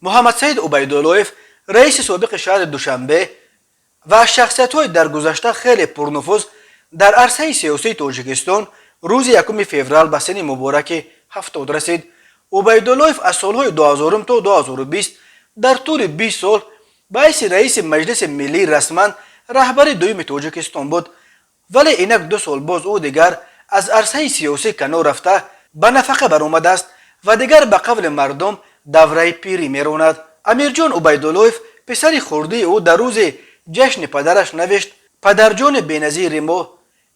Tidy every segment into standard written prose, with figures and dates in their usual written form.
محمد سعید عبیداللهیف رئیس سابق شهر دوشنبه و شخصیت‌های در گذشته خیلی پرنفوذ در عرصه سیاسی تاجیکستان روز 1 فوریه به سن مبارک 70 رسید. عبیداللهیف از سالهای 2000 تا 2020 در طول 20 سال باعث رئیس مجلس ملی رسما رهبر دوم تاجیکستان بود، ولی اینک 2 سال باز او دیگر از عرصه سیاسی کنار رفته به نفقه برآمده است و دیگر به قول مردم دوره پیری میراند. امیرجان عبیداللهیف پسر خرده او در روز جشن پدرش نوشت: پدرجان بی‌نظیر ما،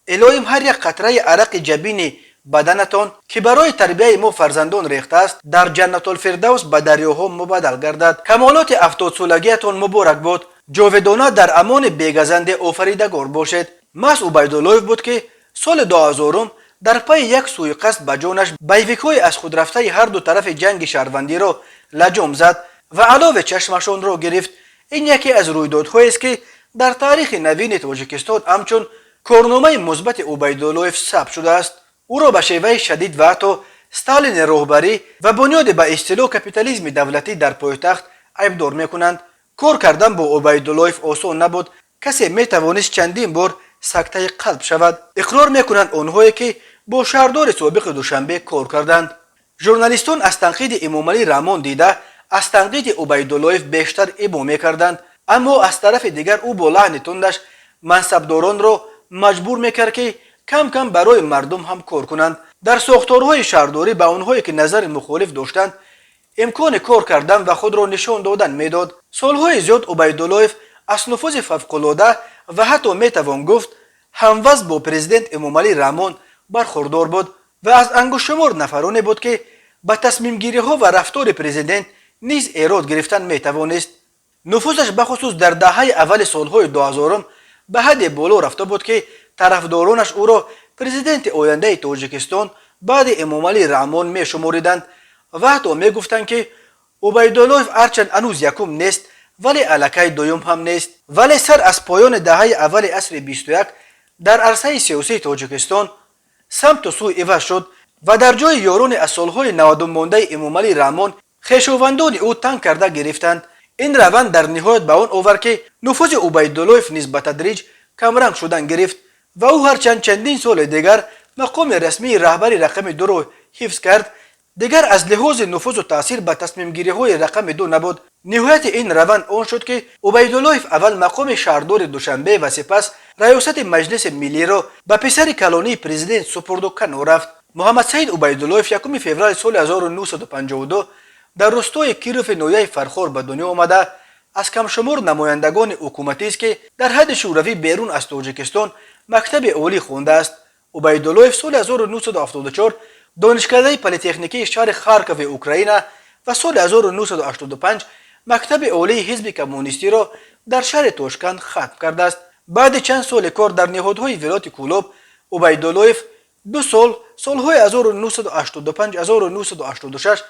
الهیم هر یک قطره عرق جبین بدنتان که برای تربیت ما فرزندان ریخته است در جنت الفردوس به دریاها مبدل گردد. کمالات 70 سالگیتان مبارک بود. جاودانه در امان بیگزنده آفریدگار باشد. محض عبیداللهیف بود که سال 2000 در پی یک سوءقصد به جانش بیویک‌های از خود رفته هر دو طرف جنگ شهروندی را لجام زد و علاوه چشمشان را گرفت. این یکی از رویدادهایی است که در تاریخ نوین تاجیکستان همچون کارنامه مثبت عبیداللهیف ثبت شده است. او را به شیوه شدید و حتی استالین رهبری و بنیاد به اصطلاح کپیتالیسم دولتی در پایتخت عیبدار میکنند. کار کردن با عبیداللهیف آسان نبود. کسی میتوانست چندین بار سکته قلب شود. اقرار میکنند آنهایی که با شهردار سابق دوشنبه کار کردند. ژورنالیستان از تنقید امامعلی رحمان دیده از تنقید عبیداللهیف بیشتر ابا میکردند، اما از طرف دیگر او با لحن تندش منصبداران را مجبور میکرد که کم کم برای مردم هم کار کنند. در ساختارهای شهرداری به آنهایی که نظر مخالف داشتند امکان کار کردن و خود را نشان دادن میداد. سالهای زیاد عبیداللهیف از نفوذ فوق‌العاده و حتی میتوان گفت هموزن با پرزیدنت امامعلی رحمان برخوردار بود و از انگشت شمار نفرانی بود که به تصمیم گیری ها و رفتار پرزیدنت نیز ایراد گرفتن میتوانست. نفوذش بخصوص در دهه اول سالهای 2000 به حد بالا رفته بود که طرفدارانش او را پرزیدنت آینده تاجیکستان بعد امامعلی رحمان می شماریدند و حتی می گفتند که عبیداللهیف هرچند هنوز یکم نیست ولی الکی دوم هم نیست. ولی سر از پایان دهه اول عصر 21 در عرصه سیاسی تاجیکستان سمت و سو عوض شد و در جای یاران از سالهای 90 مانده امامعلی رحمان خویشاوندان او تنگ کرده گرفتند. این روند در نهایت به آن آورد که نفوذ عبیداللهیف نیز به تدریج کمرنگ شدن گرفت و او هرچند چندین سال دیگر مقام رسمی رهبری رقم 2 را حفظ کرد، دیگر از لحاظ نفوذ و تاثیر به تصمیم گیری های رقم 2 نبود. نهایت این روند آن شد که عبیداللهیف اول مقام شهردار دوشنبه و سپس ریاست مجلس ملی را به پسر کلانی پرزیدنت سپرد و کنار رفت. محمد سعید عبیداللهیف 1 فوریه سال 1952 در روستای کیروف نویه فرخار به دنیا آمده از کم شمار نمایندگان حکومتی است که در حد شوروی بیرون از تاجیکستان مکتب عالی خوانده است. عبیداللهیف سال 1974 دانشکده پلی‌تکنیکی شهر خارکوف اوکراین و سال 1985 مکتب عالی حزب کمونیستی را در شهر تاشکند ختم کرده است. بعد چند سال کار در نهادهای ولایت کولوب، عبیداللهیف 2 سالهای 1985 1986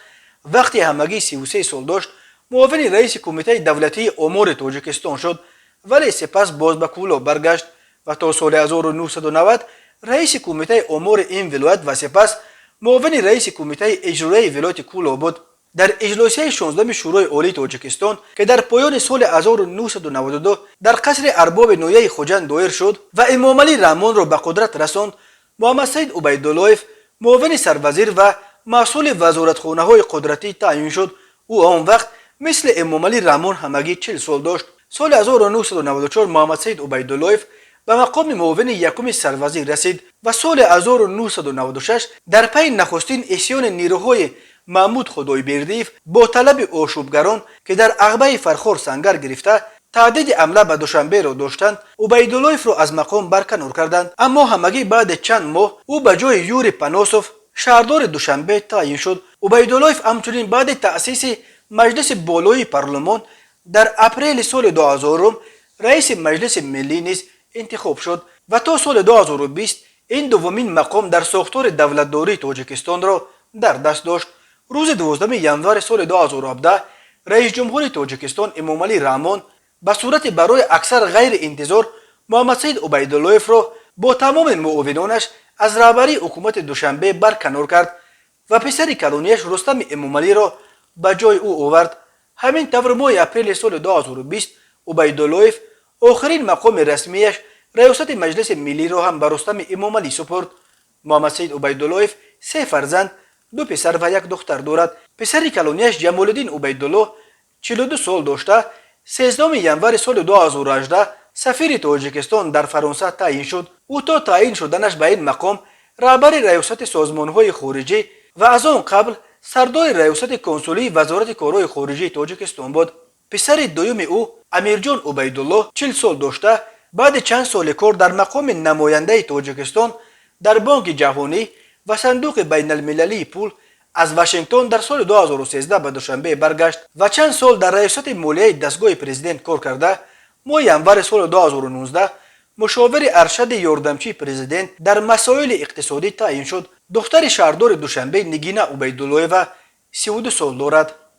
وقتی همگی 33 سال داشت معاون رئیس کمیته دولتی امور تاجیکستان شد، ولی سپس باز به کولوب برگشت و تا سال 1990 رئیس کمیته امور این ولایت و سپس معاون رئیس کمیته اجرایی ولایت کولوب بود. در اجلاسی 16 شورای عالی تاجیکستان که در پایان سال 1992 در قصر ارباب نویه خوجند دایر شد و امامعلی رحمان را به قدرت رساند، محمد سعید عبیداللهیف معاون سروزیر و مسئول وزارتخانه های قدرتی تعیین شد. او آن وقت مثل امامعلی رحمان همگی 40 سال داشت. سال 1994 محمد سعید عبیداللهیف به مقام معاون یکم سروزیر رسید و سال 1996 در پی نخستین اسیان نیروهای محمود خدایبردیف با طلب آشوبگران که در عقبه فرخار سنگر گرفته تعدید حمله به دوشنبه را داشتند، عبیداللهیف را از مقام برکنار کردند. اما همگی بعد چند ماه او به جای یوری پاناسوف شهردار دوشنبه تعیین شد. عبیداللهیف همچنین بعد تأسیس مجلس بالای پارلمان در اپریل سال 2000 رئیس مجلس ملی نیز انتخاب شد و تا سال 2020 این دومین مقام در ساختار دولتداری تاجیکستان را در دست داشت. روز 12 ژانویه سال 2017 رئیس جمهور تاجیکستان امامعلی رحمان به صورت برای اکثر غیر انتظار محمد سعید عبیداللهیف را با تمام معاونانش از رهبری حکومت دوشنبه برکنار کرد و پسر کلانیش رستم امامعلی را به جای او آورد. همین طور ماه اپریل سال 2020 عبیداللهیف آخرین مقام رسمیش ریاست مجلس ملی را هم به رستم امامعلی سپرد. محمد سید عبیداللهیف 3 فرزند، 2 پسر و 1 دختر دارد. پسر کلانیش جمال‌الدین عبیدالله 42 سال داشته 13 ینور سال 2018 سفیر تاجیکستان در فرانسه تعیین شد. او تا تعیین شدنش به این مقام رهبر ریاست سازمان‌های خارجی و از آن قبل سردار ریاست کنسولی وزارت کارهای خارجی تاجیکستان بود. پسر دوم او امیرجان عبیدالله 40 سال داشته بعد چند سال کار در مقام نماینده تاجیکستان در بانک جهانی و صندوق بین المللی پول از واشنگتن در سال 2013 به دوشنبه برگشت و چند سال در ریاست مالیه دستگاه پرزیدنت کار کرده. ماه ینور سال 2019 مشاور ارشد یاردمچی پرزیدنت در مسائل اقتصادی تعیین شد. دختر شهردار دوشنبه نگینه عبیدالله و 32 سال دارد.